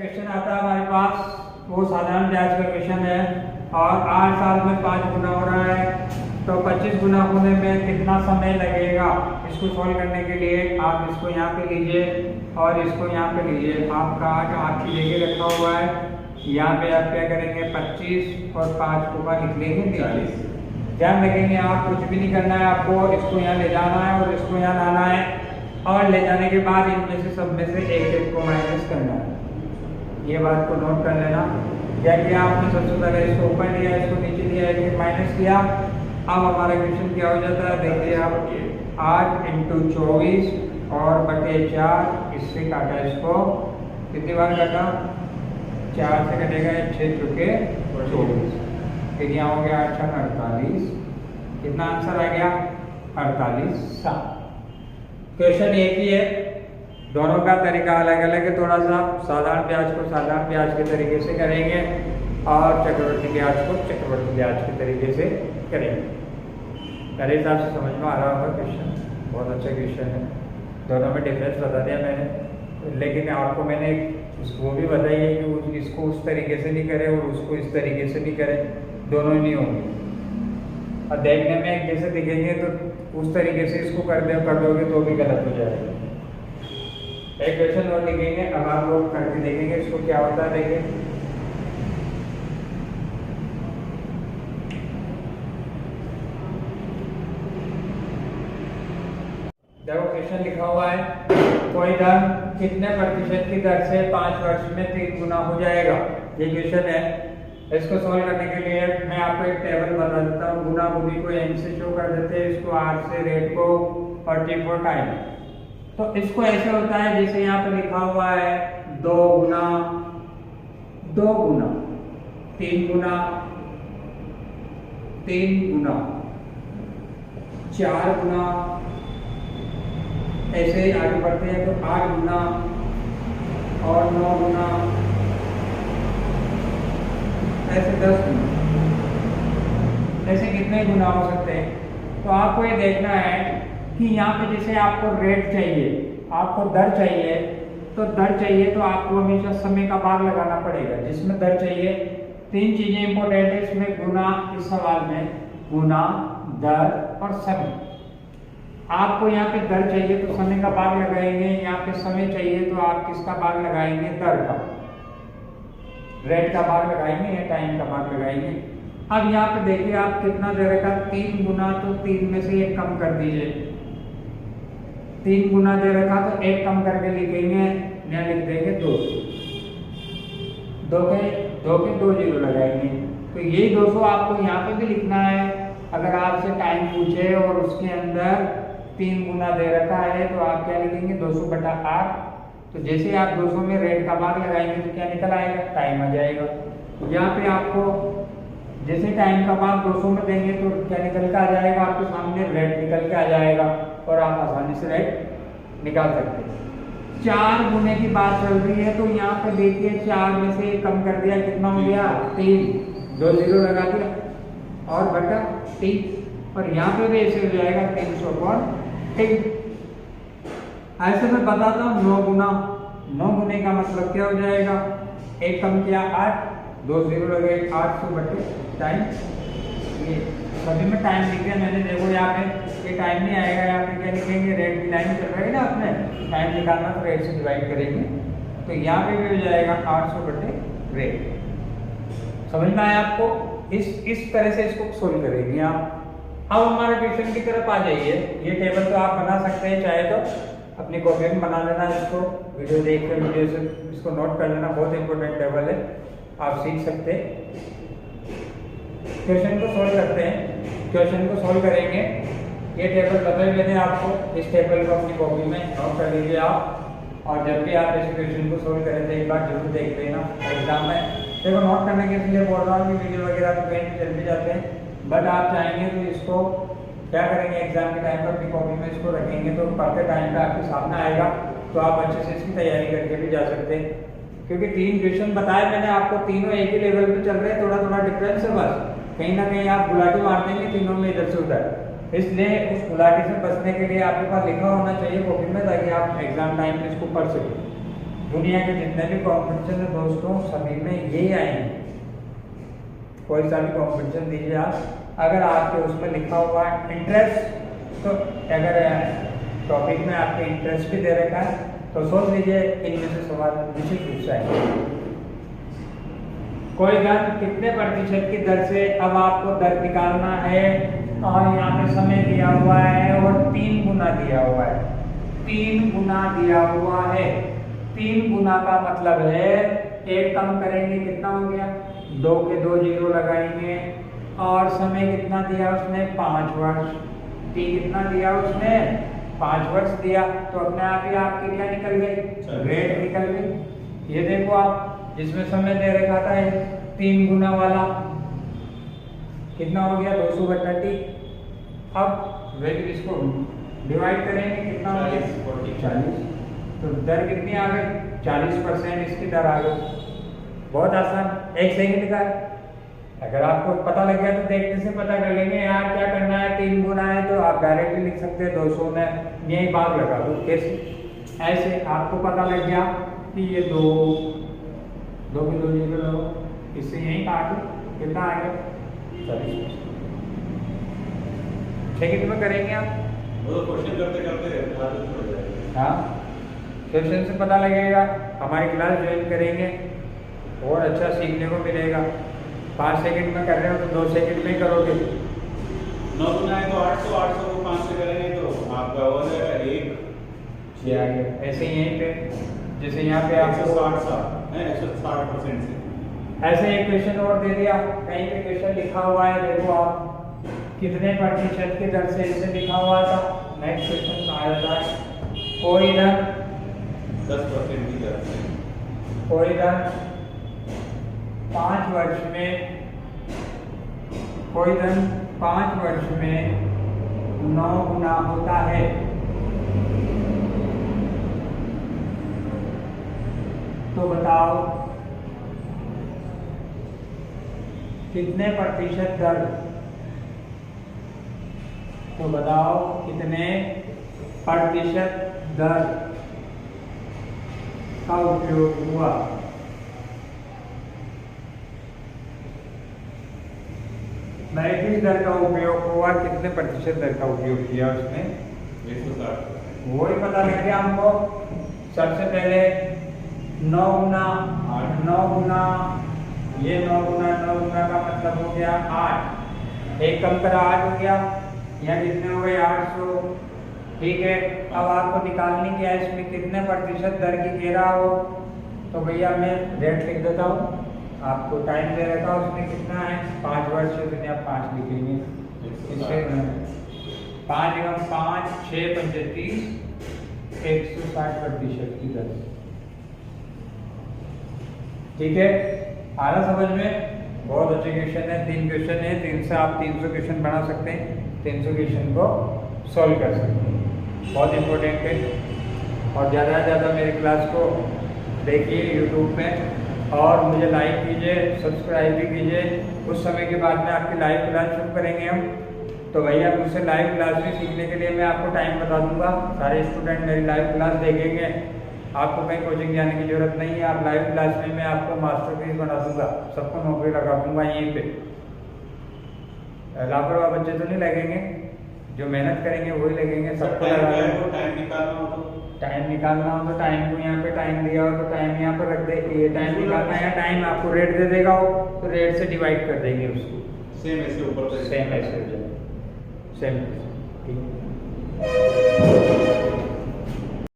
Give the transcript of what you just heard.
Question आता है हमारे पास, वो साधारण ब्याज का क्वेश्चन है और 8 साल में 5 गुना हो रहा है, तो 25 गुना होने में कितना समय लगेगा। इसको सॉल्व करने के लिए आप इसको यहाँ पे लीजिए और इसको यहाँ पे लीजिए। आपका आपकी जगह रखा हुआ है, यहाँ पे आप क्या करेंगे 25 और 5 को का लिख लेंगे 40। ध्यान रखेंगे आप कुछ भी नहीं करना है, आपको इसको यहाँ ले जाना है और इसको यहाँ लाना है और ले जाने के बाद इनमें से सब में से एक को माइनस करना है। ये बात को नोट कर लेना। क्या किया आपने, सबसे पहले इसको ऊपर लिया, इसको नीचे लिया, एक माइनस किया। अब हमारा क्वेश्चन क्या हो जाता है, देखिए आप 8 × 24 और बटे 4, इससे काटा इसको, कितनी बार काटा 4 से कटेगा 6 चुके 24, फिर यहाँ हो गया 8 × 48, कितना आंसर आ गया 48। क्वेश्चन एक ही है, दोनों का तरीका अलग अलग है। थोड़ा सा साधारण ब्याज को साधारण ब्याज के तरीके से करेंगे और चक्रवृद्धि ब्याज को चक्रवृद्धि ब्याज के तरीके से करेंगे। मेरे हिसाब से समझ में आ रहा होगा क्वेश्चन, बहुत अच्छा क्वेश्चन है। दोनों में डिफरेंस बता दिया मैंने, लेकिन आपको मैंने उसको भी बताई है कि इसको उस तरीके से नहीं करे और उसको इस तरीके से नहीं करे, दोनों ही नहीं होंगे। और देखने में एक जैसे दिखेंगे तो उस तरीके से इसको कर दोगे तो भी गलत हो जाएगा। एक क्वेश्चन और लिखेंगे, अब आप लोग करके देखेंगे इसको क्या होता है। देखें देखो क्वेश्चन लिखा हुआ है, कोई धन कितने प्रतिशत की दर से 5 वर्ष में 3 गुना हो जाएगा। ये क्वेश्चन है। इसको सॉल्व करने के लिए मैं आपको एक टेबल बता देता हूँ। गुना गुनी को एन से शो कर देते हैं, इसको आर से, रेट को 44 टाइम। तो इसको ऐसे होता है जैसे यहाँ पे लिखा हुआ है 2 गुना 2 गुना 3 गुना 3 गुना 4 गुना, ऐसे ही आगे बढ़ते हैं तो 8 गुना और 9 गुना, ऐसे 10 गुना, ऐसे कितने गुना हो सकते हैं। तो आपको ये देखना है कि यहाँ पे जैसे आपको रेट चाहिए, आपको दर चाहिए, तो दर चाहिए तो आपको हमेशा समय का भाग लगाना पड़ेगा। जिसमें दर चाहिए 3 चीजें इंपॉर्टेंट है इसमें, गुना, इस सवाल में गुना, दर और समय। आपको यहाँ पे दर चाहिए तो समय का भाग लगाएंगे, यहाँ पे समय चाहिए तो आप किसका भाग लगाएंगे, दर का, रेट का भाग लगाएंगे या टाइम का भाग लगाएंगे। अब यहाँ पे देखिए आप कितना दे रखा 3 गुना, तो 3 में से 1 कम कर दीजिए। 3 गुना दे रखा तो 1 कम करके लिखेंगे, यहाँ लिख देंगे 2, 2 के 2 जीरो लगाएंगे। तो यही 200 आपको यहाँ पे भी लिखना है। अगर आपसे टाइम पूछे और उसके अंदर 3 गुना दे रखा है तो आप क्या लिखेंगे 200/8। तो जैसे आप 200 में रेट का भाग लगाएंगे तो क्या निकल आएगा, टाइम आ जाएगा। यहाँ पे आपको जैसे टाइम का भाग 200 में देंगे तो क्या निकल के आ जाएगा, आपके सामने रेट निकल के आ जाएगा और आप आसानी से रेट निकाल सकते हैं। 4 गुने की बात चल रही है तो यहाँ पे देखिए 4 में से कम कर दिया, कितना हो गया 3, 2 जीरो लगा दिया और बटा 3, और यहाँ पे भी ऐसे हो जाएगा 300/3। ऐसे मैं बताता हूँ 9 गुना, 9 गुने का मतलब क्या हो जाएगा, 1 कम किया 8, 2 जीरो लगे 800/टाइम। ये सभी में टाइम लिख दिया मैंने, देखो यहाँ पे ये टाइम नहीं आएगा, यहाँ पे क्या लिखेंगे, रेट की लाइन चल रही है ना, अपने टाइम निकालना तो रेट से डिवाइड करेंगे, तो यहाँ पे भी हो जाएगा 800/रेट। समझ में आया आपको, इस तरह से इसको सोल्व करेंगे आप। अब हमारे क्वेश्चन की तरफ आ जाइए। ये टेबल तो आप बना सकते हैं, चाहे तो अपनी कॉपी में बना लेना, इसको वीडियो देख कर वीडियो से इसको नोट कर लेना, बहुत इंपॉर्टेंट टेबल है, आप सीख सकते हैं। क्वेश्चन को सोल्व करते हैं, क्वेश्चन को सोल्व करेंगे। ये टेबल बताए मैंने आपको, इस टेबल को अपनी कॉपी में नोट कर लीजिए आप, और जब भी आप इस क्वेश्चन को सोल्व करें तो एक बार जरूर देख लेना एग्जाम में। देखो नोट करने के लिए बोल रहा हूँ कि वीडियो वगैरह तो कहीं भी चल भी जाते हैं, बट आप चाहेंगे तो इसको क्या करेंगे, एग्जाम के टाइम पर अपनी कॉपी में इसको रखेंगे तो पढ़ते टाइम पे आपके सामने आएगा, तो आप अच्छे से इसकी तैयारी करके भी जा सकते हैं। क्योंकि 3 क्वेश्चन बताए मैंने आपको, तीनों एक ही लेवल पे चल रहे हैं, थोड़ा थोड़ा डिफरेंस है बस, कहीं ना कहीं आप गुलाटी मार देंगे तीनों में इधर से उधर। इसलिए उस गुलाटी से बचने के लिए आपके पास लिखा होना चाहिए कॉपी में, ताकि आप एग्जाम टाइम में इसको पढ़ सकें। दुनिया के जितने भी कॉम्पिटिशन है दोस्तों सभी में यही आएंगे। कोई सा भी कॉम्पिटिशन दीजिए आप, अगर आपके उसमें लिखा हुआ है इंटरेस्ट, तो अगर टॉपिक में आपके इंटरेस्ट भी दे रखा है तो सोच लीजिए इनमें से सवाल निश्चित रूप से आएंगे। कोई धन कितने प्रतिशत की दर से, अब आपको दर निकालना है और यहाँ पे समय दिया हुआ है और 3 गुना दिया हुआ है, 3 गुना दिया हुआ है। 3 गुना का मतलब है एक कम करेंगे कितना हो गया, 2 के 2 जीरो लगाएंगे और समय कितना दिया उसने 5 वर्ष, टी कितना दिया उसने 5 वर्ष दिया, तो अपने आप ही आपकी क्या निकल गई, रेट निकल गई। ये देखो आप जिसमें समय दे रखा था 3 गुना वाला कितना हो गया 200/30। अब वैल्यू इसको डिवाइड करेंगे कितना हो गया 40, तो दर कितनी आ गई 40% इसकी दर आ गई। बहुत आसान, 1 सेकंड का। अगर आपको पता लग गया तो देखने से पता कर लेंगे यार क्या करना है, 3 गुना है तो आप डायरेक्टली लिख सकते हैं 200 में यही भाग लगा दो। कैसे, ऐसे आपको पता लग गया कि ये 2 के 2 जीरो लो, इससे यही काट कितना आ गया 40। सेकंड में करेंगे आप, वो क्वेश्चन करते करते हाँ क्वेश्चन से पता लगेगा। हमारी क्लास ज्वाइन करेंगे और अच्छा सीखने को मिलेगा। 5 सेकंड में कर रहे हो तो 2 सेकंड में करोगे। 9 गुना है तो 800, 800 को 5 से करेंगे तो आपका हो जाएगा 1 आ गया। ऐसे ही यहीं पे जैसे यहाँ पे आपको 160% से ऐसे एक क्वेश्चन और दे दिया, कहीं पे क्वेश्चन लिखा हुआ है, देखो आप कितने प्रतिशत की दर से इसे लिखा हुआ था। नेक्स्ट क्वेश्चन आ जाता है, कोई धन 10% की दर से, कोई धन 5 वर्ष में, कोई धन 5 वर्ष में 9 गुना होता है, तो बताओ कितने प्रतिशत दर, तो बताओ कितने प्रतिशत दर का उपयोग हुआ। किस दर का उपयोग हुआ, कितने प्रतिशत दर का उपयोग किया उसने 160। वही पता लग गया हमको। सबसे पहले 9 गुना, 9 गुना, ये 9 गुना, 9 गुना का मतलब हो गया 8, एक कम करा 8 हो गया, यहाँ कितने हो गए 800। ठीक है, अब आपको निकालनी क्या है, इसमें कितने प्रतिशत दर की कह रहा हो, तो भैया मैं रेट लिख देता हूँ। आपको टाइम दे रखा उसमें कितना है 5 वर्ष से, आप 5 लिखेंगे, इससे 5 एवं 5 6 35 160% की दर। ठीक है, आ रहा समझ में। बहुत अच्छे क्वेश्चन है, 3 क्वेश्चन है, 3 से आप 300 क्वेश्चन बना सकते हैं, 300 क्वेश्चन को सॉल्व कर सकते हैं। बहुत इम्पोर्टेंट है, और ज़्यादा से ज़्यादा मेरी क्लास को देखिए यूट्यूब में, और मुझे लाइक कीजिए, सब्सक्राइब भी कीजिए। कुछ समय के बाद में आपकी लाइव क्लास शुरू करेंगे हम, तो भैया मुझसे लाइव क्लास भी सीखने के लिए मैं आपको टाइम बता दूंगा। सारे स्टूडेंट मेरी लाइव क्लास देखेंगे, आपको कहीं कोचिंग जाने की जरूरत नहीं है। आप लाइव क्लास में मैं आपको मास्टरपीस बना दूंगा, सबको नौकरी लगा दूंगा यहीं पे। लापरवाह बच्चे तो नहीं लगेंगे, जो मेहनत करेंगे वही लगेंगे, सबको लगा। टाइम निकालना हो तो टाइम को यहाँ पे टाइम दिया हो तो टाइम यहाँ पर रख दे, ये टाइम निकालना है, टाइम आपको रेट दे देगा वो, तो रेट से डिवाइड कर देंगे उसको, सेम ऐसे ऊपर सेम ऐसे सेम। ठीक है।